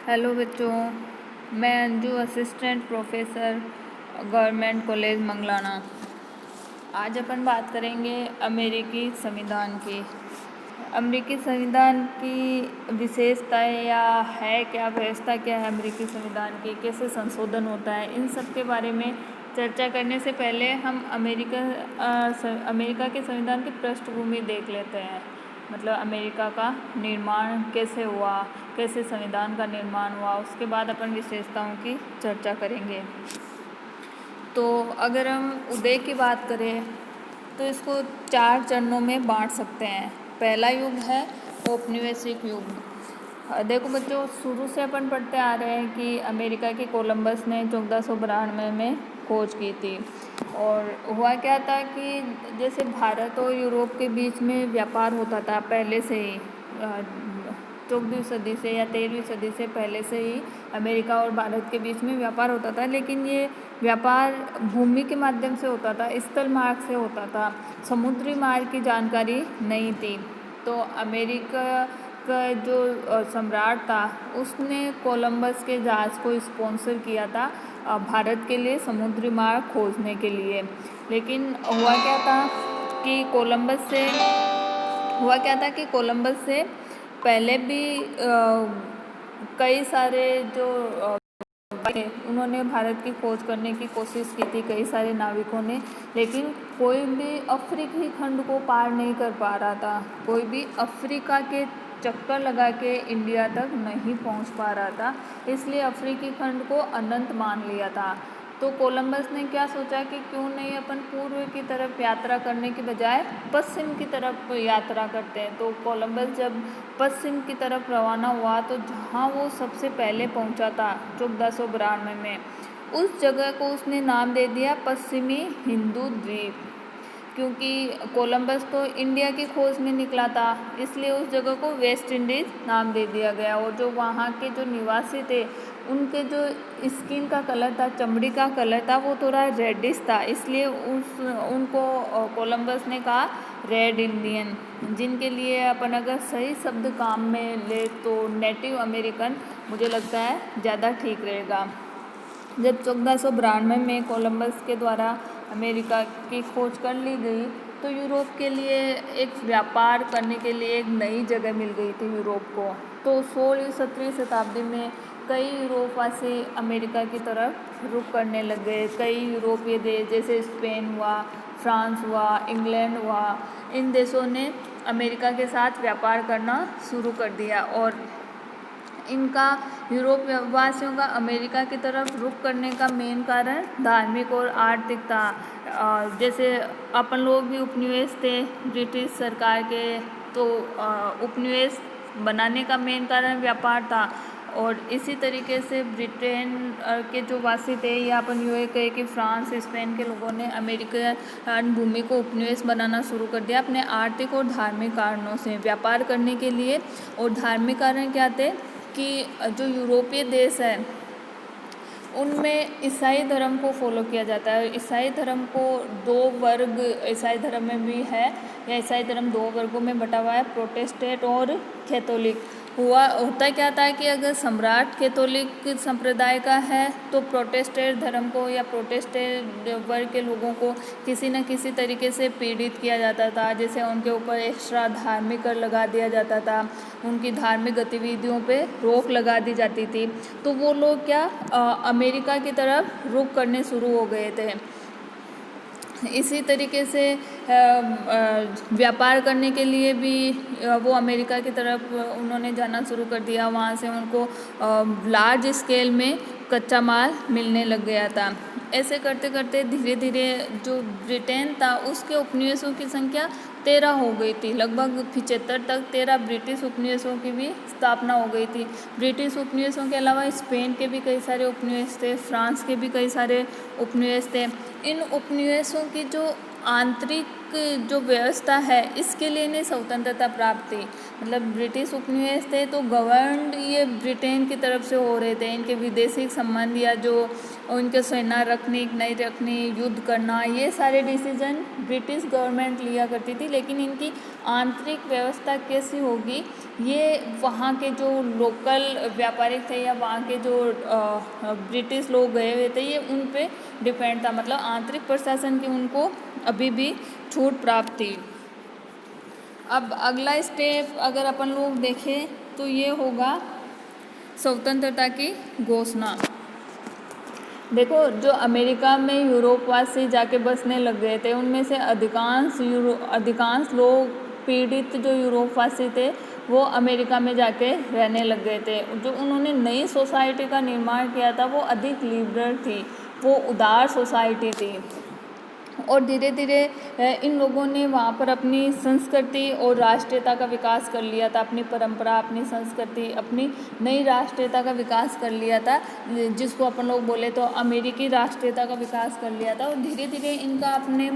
Hello बच्चों, मैं Anju assistant professor government college Manglana. आज अपन बात करेंगे अमेरिकी संविधान की। अमेरिकी संविधान की विशेषताएं या है क्या, व्यवस्था क्या है अमेरिकी संविधान की, कैसे संशोधन होता है, इन सब के बारे में चर्चा करने से पहले हम अमेरिका के संविधान की पृष्ठभूमि देख लेते हैं। मतलब अमेरिका का निर्माण कैसे हुआ, कैसे संविधान का निर्माण हुआ, उसके बाद अपन विशेषताओं की चर्चा करेंगे। तो अगर हम उदय की बात करें तो इसको 4 चरणों में बांट सकते हैं। पहला युग है औपनिवेशिक युग। देखो बच्चों, शुरू से अपन पढ़ते आ रहे हैं कि अमेरिका के कोलंबस ने 1492 में खोज की थी। और हुआ क्या था कि जैसे भारत और यूरोप के बीच में व्यापार होता था पहले से ही, 14वीं सदी से या 13वीं सदी से पहले से ही अमेरिका और भारत के बीच में व्यापार होता था। लेकिन ये व्यापार भूमि के माध्यम से होता था, स्थल मार्ग से होता था, समुद्री मार्ग की जानकारी नहीं थी। तो अमेरिका का जो सम्राट था उसने कोलंबस के जहाज़ को स्पॉन्सर किया था भारत के लिए समुद्री मार्ग खोजने के लिए। लेकिन हुआ क्या था कि कोलंबस से पहले भी कई सारे जो उन्होंने भारत की खोज करने की कोशिश की थी, कई सारे नाविकों ने, लेकिन कोई भी अफ्रीकी खंड को पार नहीं कर पा रहा था। कोई भी अफ्रीका के चक्कर लगा के इंडिया तक नहीं पहुंच पा रहा था, इसलिए अफ्रीकी खंड को अनंत मान लिया था। तो कोलंबस ने क्या सोचा कि क्यों नहीं अपन पूर्व की तरफ यात्रा करने के बजाय पश्चिम की तरफ यात्रा करते हैं। तो कोलंबस जब पश्चिम की तरफ रवाना हुआ तो जहाँ वो सबसे पहले पहुँचा था 1492 में, उस जगह को उसने नाम दे दिया पश्चिमी हिंदू द्वीप। क्योंकि कोलंबस तो इंडिया की खोज में निकला था, इसलिए उस जगह को वेस्ट इंडीज़ नाम दे दिया गया। और जो वहाँ के जो निवासी थे उनके जो स्किन का कलर था, चमड़ी का कलर था, वो थोड़ा रेडिश था, इसलिए उनको कोलंबस ने कहा रेड इंडियन। जिनके लिए अपन अगर सही शब्द काम में ले तो नेटिव अमेरिकन मुझे लगता है ज़्यादा ठीक रहेगा। जब 1492 में कोलंबस के द्वारा अमेरिका की खोज कर ली गई तो यूरोप के लिए एक व्यापार करने के लिए एक नई जगह मिल गई थी यूरोप को। तो 16वीं-17वीं शताब्दी में कई यूरोपवासी अमेरिका की तरफ रुख करने लग गए। कई यूरोपीय देश जैसे स्पेन हुआ, फ्रांस हुआ, इंग्लैंड हुआ, इन देशों ने अमेरिका के साथ व्यापार करना शुरू कर दिया। और इनका यूरोप वासियों का अमेरिका की तरफ रुख करने का मेन कारण धार्मिक और आर्थिक था। जैसे अपन लोग भी उपनिवेश थे ब्रिटिश सरकार के, तो उपनिवेश बनाने का मेन कारण व्यापार था। और इसी तरीके से ब्रिटेन के जो वासी थे, या अपन यूँ कहे कि फ्रांस स्पेन के लोगों ने अमेरिकन भूमि को उपनिवेश बनाना शुरू कर दिया अपने आर्थिक और धार्मिक कारणों से, व्यापार करने के लिए। और धार्मिक कारण क्या थे कि जो यूरोपीय देश है उनमें ईसाई धर्म को फॉलो किया जाता है। ईसाई धर्म को 2 वर्ग ईसाई धर्म में भी है, या ईसाई धर्म 2 वर्गों में बटा हुआ है, प्रोटेस्टेंट और कैथोलिक। होता क्या था कि अगर सम्राट कैथोलिक संप्रदाय का है तो प्रोटेस्टेंट धर्म को या प्रोटेस्टेंट वर्ग के लोगों को किसी न किसी तरीके से पीड़ित किया जाता था। जैसे उनके ऊपर एक्स्ट्रा धार्मिक कर लगा दिया जाता था, उनकी धार्मिक गतिविधियों पे रोक लगा दी जाती थी। तो वो लोग अमेरिका की तरफ रुख करने शुरू हो गए थे। इसी तरीके से व्यापार करने के लिए भी वो अमेरिका की तरफ उन्होंने जाना शुरू कर दिया। वहाँ से उनको लार्ज स्केल में कच्चा माल मिलने लग गया था। ऐसे करते करते धीरे धीरे जो ब्रिटेन था उसके उपनिवेशों की संख्या 13 हो गई थी। लगभग 75 तक 13 ब्रिटिश उपनिवेशों की भी स्थापना हो गई थी। ब्रिटिश उपनिवेशों के अलावा स्पेन के भी कई सारे उपनिवेश थे, फ्रांस के भी कई सारे उपनिवेश थे। इन उपनिवेशों की जो आंतरिक जो व्यवस्था है इसके लिए इन्हें स्वतंत्रता प्राप्त थी। मतलब ब्रिटिश उपनिवेश थे तो गवर्न ये ब्रिटेन की तरफ से हो रहे थे। इनके विदेशी संबंध या जो उनके सेना रखनी नहीं रखनी, युद्ध करना, ये सारे डिसीजन ब्रिटिश गवर्नमेंट लिया करती थी। लेकिन इनकी आंतरिक व्यवस्था कैसी होगी ये वहाँ के जो लोकल व्यापारी थे या वहाँ के जो ब्रिटिश लोग गए हुए थे ये उन पे डिपेंड था। मतलब आंतरिक प्रशासन की उनको अभी भी छूट प्राप्त थी। अब अगला स्टेप अगर अपन लोग देखें तो ये होगा स्वतंत्रता की घोषणा। देखो, जो अमेरिका में यूरोपवासी जाके बसने लग गए थे उनमें से अधिकांश लोग पीड़ित जो यूरोपवासी थे वो अमेरिका में जाके रहने लग गए थे। जो उन्होंने नई सोसाइटी का निर्माण किया था वो अधिक लिबरल थी, वो उदार सोसाइटी थी। और धीरे धीरे इन लोगों ने वहाँ पर अपनी संस्कृति और राष्ट्रीयता का विकास कर लिया था। अपनी परंपरा, अपनी संस्कृति, अपनी नई राष्ट्रीयता का विकास कर लिया था, जिसको अपन लोग बोले तो अमेरिकी राष्ट्रीयता का विकास कर लिया था। और धीरे धीरे इनका अपने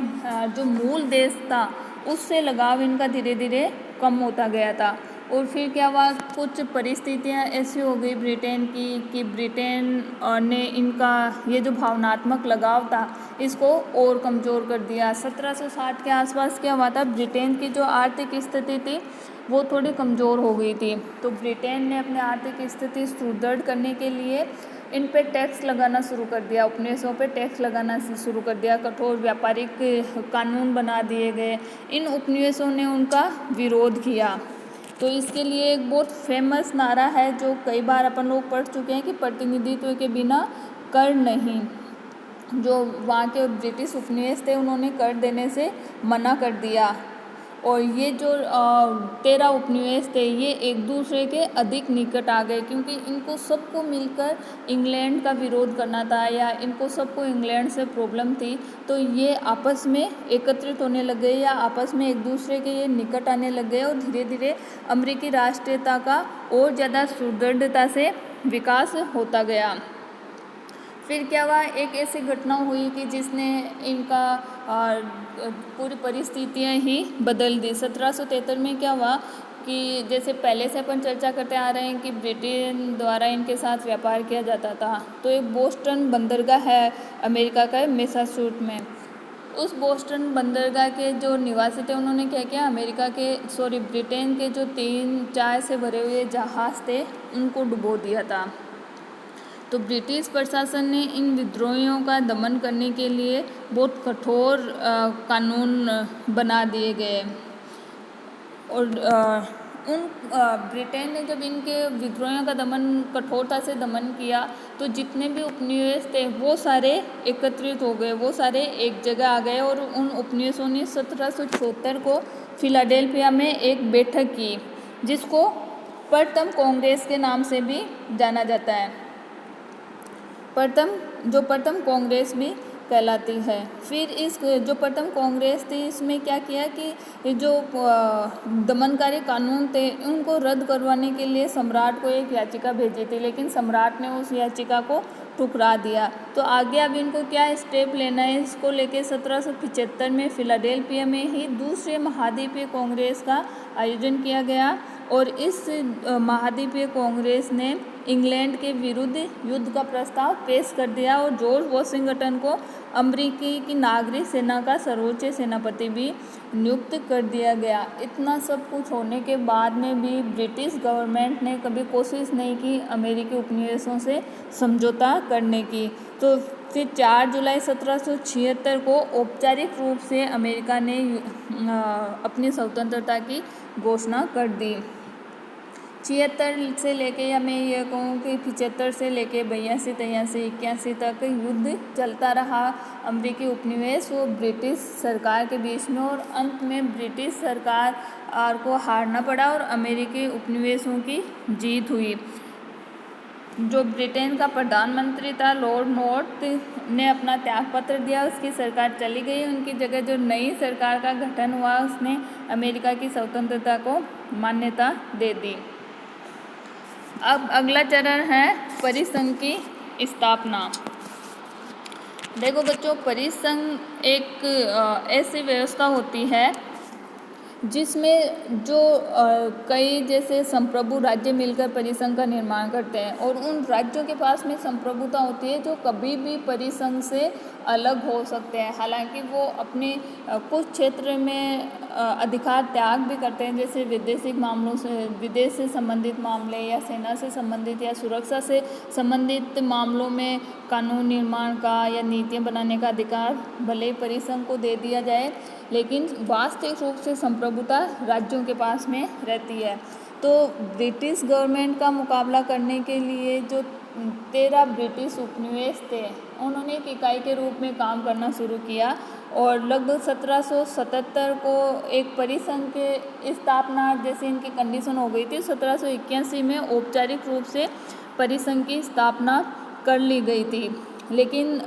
जो मूल देश था उससे लगाव इनका धीरे धीरे कम होता गया था। और फिर क्या हुआ, कुछ परिस्थितियाँ ऐसी हो गई ब्रिटेन की कि ब्रिटेन ने इनका ये जो भावनात्मक लगाव था इसको और कमज़ोर कर दिया। 1760 के आसपास क्या हुआ था, ब्रिटेन की जो आर्थिक स्थिति थी वो थोड़ी कमज़ोर हो गई थी। तो ब्रिटेन ने अपनी आर्थिक स्थिति सुदृढ़ करने के लिए इन पे टैक्स लगाना शुरू कर दिया, उपनिवेशों पे टैक्स लगाना शुरू कर दिया, कठोर व्यापारिक कानून बना दिए गए। इन उपनिवेशों ने उनका विरोध किया। तो इसके लिए एक बहुत फेमस नारा है जो कई बार अपन लोग पढ़ चुके हैं कि प्रतिनिधित्व के बिना कर नहीं। जो वहाँ के ब्रिटिश उपनिवेश थे उन्होंने कर देने से मना कर दिया। और ये जो 13 उपनिवेश थे ये एक दूसरे के अधिक निकट आ गए, क्योंकि इनको सबको मिलकर इंग्लैंड का विरोध करना था या इनको सबको इंग्लैंड से प्रॉब्लम थी। तो ये आपस में एकत्रित होने लग गए या आपस में एक दूसरे के ये निकट आने लग गए और धीरे धीरे अमेरिकी राष्ट्रीयता का और ज़्यादा सुदृढ़ता से विकास होता गया। फिर क्या हुआ, एक ऐसी घटना हुई कि जिसने इनका पूरी परिस्थितियाँ ही बदल दी। 1773 में क्या हुआ कि जैसे पहले से अपन चर्चा करते आ रहे हैं कि ब्रिटेन द्वारा इनके साथ व्यापार किया जाता था। तो एक बोस्टन बंदरगाह है अमेरिका का, मैसाचुसेट्स में। उस बोस्टन बंदरगाह के जो निवासी थे उन्होंने क्या किया, ब्रिटेन के जो 3 चाय से भरे हुए जहाज़ थे उनको डुबो दिया था। तो ब्रिटिश प्रशासन ने इन विद्रोहियों का दमन करने के लिए बहुत कठोर कानून बना दिए गए। और ब्रिटेन ने जब इनके विद्रोहियों का दमन कठोरता से दमन किया तो जितने भी उपनिवेश थे वो सारे एकत्रित हो गए, वो सारे एक जगह आ गए। और उन उपनिवेशों ने 1774 को फिलाडेल्फिया में एक बैठक की जिसको प्रथम कांग्रेस के नाम से भी जाना जाता है। प्रथम कांग्रेस भी कहलाती है। फिर इस जो प्रथम कांग्रेस थी इसमें क्या किया कि जो दमनकारी कानून थे उनको रद्द करवाने के लिए सम्राट को एक याचिका भेजी थी, लेकिन सम्राट ने उस याचिका को ठुकरा दिया। तो आगे अब इनको क्या स्टेप लेना है, इसको लेके 1775 में फिलाडेल्फिया में ही दूसरे महाद्वीपीय कांग्रेस का आयोजन किया गया। और इस महाद्वीपीय कांग्रेस ने इंग्लैंड के विरुद्ध युद्ध का प्रस्ताव पेश कर दिया और जॉर्ज वॉशिंगटन को अमेरिकी की नागरिक सेना का सर्वोच्च सेनापति भी नियुक्त कर दिया गया। इतना सब कुछ होने के बाद में भी ब्रिटिश गवर्नमेंट ने कभी कोशिश नहीं की अमेरिकी उपनिवेशों से समझौता करने की। तो फिर 4 जुलाई 1776 को औपचारिक रूप से अमेरिका ने अपनी स्वतंत्रता की घोषणा कर दी। 76 से लेके, या मैं ये कहूँ कि 75 से लेके 82, 83, 81 तक युद्ध चलता रहा अमेरिकी उपनिवेश और ब्रिटिश सरकार के बीच में। और अंत में ब्रिटिश सरकार को हारना पड़ा और अमेरिकी उपनिवेशों की जीत हुई। जो ब्रिटेन का प्रधानमंत्री था लॉर्ड नॉर्थ ने अपना त्यागपत्र दिया, उसकी सरकार चली गई। उनकी जगह जो नई सरकार का गठन हुआ उसने अमेरिका की स्वतंत्रता को मान्यता दे दी। अब अगला चरण है परिसंघ की स्थापना। देखो बच्चों, परिसंघ एक ऐसी व्यवस्था होती है जिसमें जो कई जैसे संप्रभु राज्य मिलकर परिसंघ का निर्माण करते हैं और उन राज्यों के पास में संप्रभुता होती है जो कभी भी परिसंघ से अलग हो सकते हैं। हालांकि वो अपने कुछ क्षेत्र में अधिकार त्याग भी करते हैं, जैसे विदेशी मामलों से, विदेश से संबंधित मामले या सेना से संबंधित या सुरक्षा से संबंधित मामलों में कानून निर्माण का या नीतियाँ बनाने का अधिकार भले ही परिसंघ को दे दिया जाए, लेकिन वास्तविक रूप से संप्रभुता राज्यों के पास में रहती है। तो ब्रिटिश गवर्नमेंट का मुकाबला करने के लिए जो 13 ब्रिटिश उपनिवेश थे, उन्होंने एक इकाई के रूप में काम करना शुरू किया और लगभग 1777 को एक परिसंघ के स्थापना जैसे इनकी कंडीशन हो गई थी। 1781 में औपचारिक रूप से परिसंघ की स्थापना कर ली गई थी, लेकिन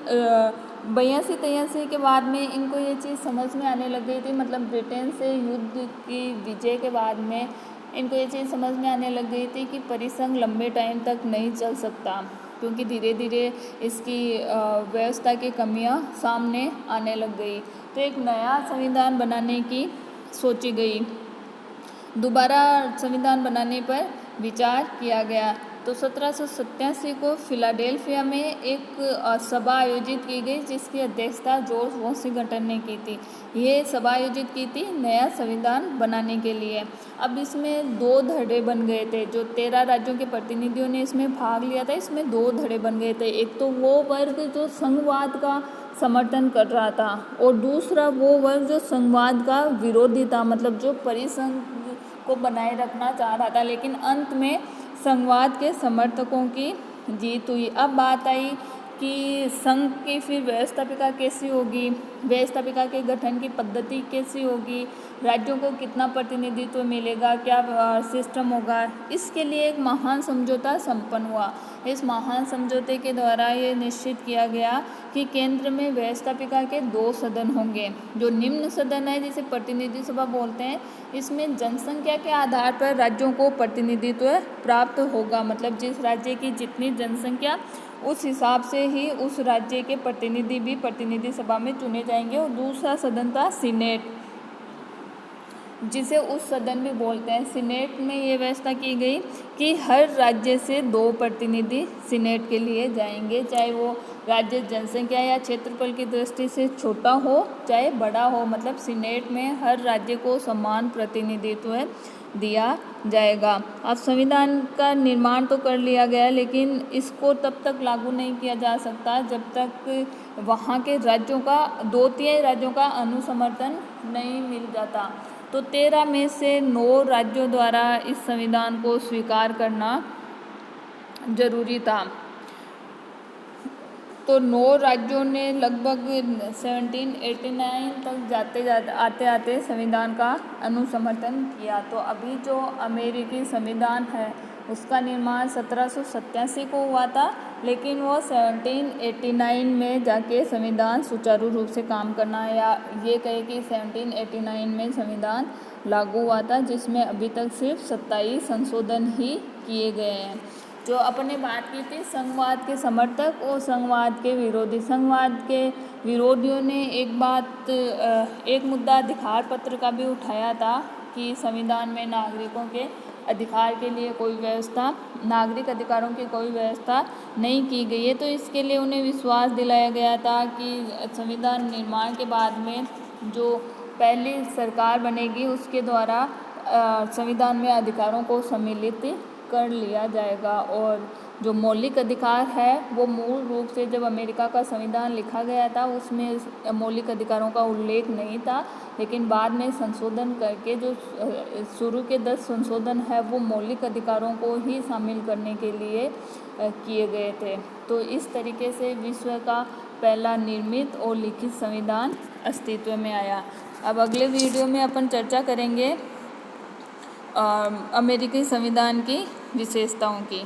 82-83 के बाद में इनको ये चीज़ समझ में आने लग गई थी, मतलब ब्रिटेन से युद्ध की विजय के बाद में इनको ये चीज़ समझ में आने लग गई थी कि परिसंघ लंबे टाइम तक नहीं चल सकता, क्योंकि धीरे धीरे इसकी व्यवस्था की कमियां सामने आने लग गई। तो एक नया संविधान बनाने की सोची गई, दोबारा संविधान बनाने पर विचार किया गया। तो 1787 को फिलाडेल्फिया में एक सभा आयोजित की गई जिसकी अध्यक्षता जॉर्ज वॉशिंगटन ने की थी। ये सभा आयोजित की थी नया संविधान बनाने के लिए। अब इसमें 2 धड़े बन गए थे, जो 13 राज्यों के प्रतिनिधियों ने इसमें भाग लिया था, इसमें 2 धड़े बन गए थे। एक तो वो वर्ग जो संघवाद का समर्थन कर रहा था और दूसरा वो वर्ग जो संघवाद का विरोधी था, मतलब जो परिसंघ को बनाए रखना चाह रहा था, लेकिन अंत में संघवाद के समर्थकों की जीत हुई। अब बात आई कि संघ की फिर व्यवस्थापिका कैसी होगी, व्यवस्थापिका के गठन की पद्धति कैसी होगी, राज्यों को कितना प्रतिनिधित्व मिलेगा, क्या सिस्टम होगा। इसके लिए एक महान समझौता संपन्न हुआ। इस महान समझौते के द्वारा ये निश्चित किया गया कि केंद्र में व्यवस्थापिका के 2 सदन होंगे। जो निम्न सदन है, जिसे प्रतिनिधि सभा बोलते हैं, इसमें जनसंख्या के आधार पर राज्यों को प्रतिनिधित्व प्राप्त होगा, मतलब जिस राज्य की जितनी जनसंख्या उस हिसाब से ही उस राज्य के प्रतिनिधि भी प्रतिनिधि सभा में चुने जाएंगे। और दूसरा सदन था सीनेट, जिसे उस सदन भी बोलते हैं। सीनेट में ये व्यवस्था की गई कि हर राज्य से 2 प्रतिनिधि सीनेट के लिए जाएंगे, चाहे वो राज्य जनसंख्या या क्षेत्रफल की दृष्टि से छोटा हो चाहे बड़ा हो, मतलब सीनेट में हर राज्य को समान प्रतिनिधित्व दिया जाएगा। अब संविधान का निर्माण तो कर लिया गया, लेकिन इसको तब तक लागू नहीं किया जा सकता जब तक वहाँ के राज्यों का 2/3 राज्यों का अनुसमर्थन नहीं मिल जाता। तो 13 में से 9 राज्यों द्वारा इस संविधान को स्वीकार करना जरूरी था। तो 9 राज्यों ने लगभग 1789 तक आते आते संविधान का अनुसमर्थन किया। तो अभी जो अमेरिकी संविधान है उसका निर्माण 1787 को हुआ था, लेकिन वो 1789 में जाके संविधान सुचारू रूप से काम करना, या ये कहे कि 1789 में संविधान लागू हुआ था, जिसमें अभी तक सिर्फ 27 संशोधन ही किए गए हैं। जो अपने बात की थी संघवाद के समर्थक और संघवाद के विरोधी। संघवाद के विरोधियों ने एक मुद्दा अधिकार पत्र का भी उठाया था कि संविधान में नागरिकों के अधिकार के लिए कोई व्यवस्था, नागरिक अधिकारों की कोई व्यवस्था नहीं की गई है। तो इसके लिए उन्हें विश्वास दिलाया गया था कि संविधान निर्माण के बाद में जो पहली सरकार बनेगी उसके द्वारा संविधान में अधिकारों को सम्मिलित कर लिया जाएगा। और जो मौलिक अधिकार है वो मूल रूप से जब अमेरिका का संविधान लिखा गया था उसमें मौलिक अधिकारों का उल्लेख नहीं था, लेकिन बाद में संशोधन करके जो शुरू के 10 संशोधन है वो मौलिक अधिकारों को ही शामिल करने के लिए किए गए थे। तो इस तरीके से विश्व का पहला निर्मित और लिखित संविधान अस्तित्व में आया। अब अगले वीडियो में अपन चर्चा करेंगे अमेरिकी संविधान की विशेषताओं की।